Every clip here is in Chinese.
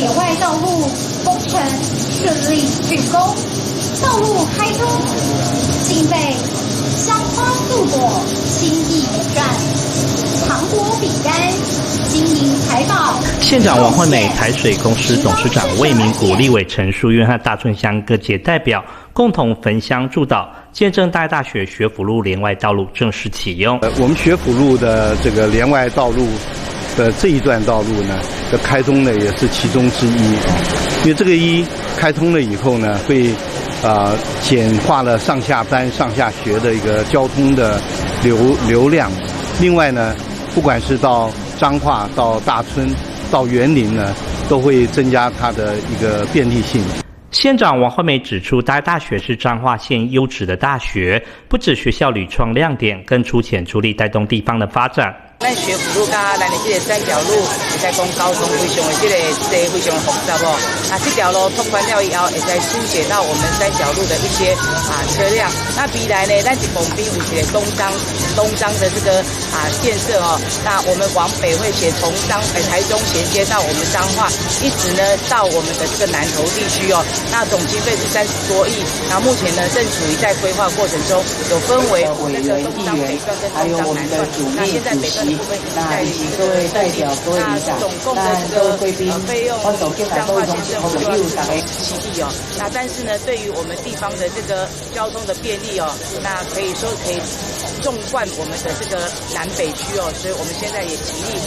连外道路工程顺利竣工，道路开通，竟被香花素果轻易垄断，糖果饼干经营财宝。县长王惠美、台水公司董事长魏明谷、立委陈淑渊和大村乡各界代表共同焚香祝祷，见证大学学府路连外道路正式启用。我们学府路的这个连外道路的这一段道路呢的开通呢，也是其中之一。因为这个开通了以后呢，会简化了上下班、上下学的一个交通的流量。另外呢，不管是到彰化、到大村、到园林呢，都会增加它的一个便利性。县长王惠美指出，大学是彰化县优质的大学，不止学校屡创亮点，更出钱出力带动地方的发展。咱学府路甲咱的这个三角路，会使讲交通非常的这个非常的复杂哦。这条路拓宽了以后，会使疏解到我们三角路的一些车辆。那未来呢，咱是旁边有一个东张的这个建设哦。那我们往北会从台中衔接到我们彰化，一直呢到我们的这个南投地区哦。那总经费是30多亿。那目前呢正处于在规划过程中，有分为那个东张北段跟东张南段。那现在北段的部分已经在各位代表、各位里长，总共的这个费用，彰化县政府就要7亿哦。那但是呢，对于我们地方的这个交通的便利哦，那可以说可以纵贯我们的这个南北区哦。所以我们现在也极力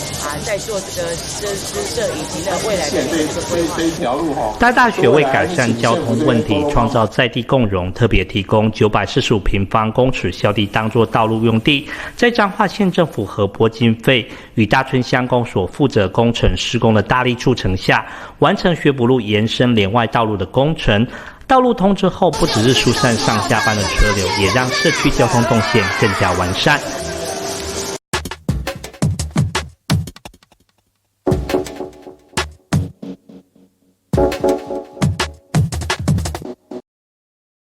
在做这个施设以及呢未来的这个规划。大学为改善交通问题，创造在地共融，特别提供945平方公尺校地当作道路用地，在彰化县政府核拨经费与大村乡公所负责工程施工的大力促成下，完成学府路延伸连外道路的工程。道路通之后，不只是疏散上下班的车流，也让社区交通动线更加完善。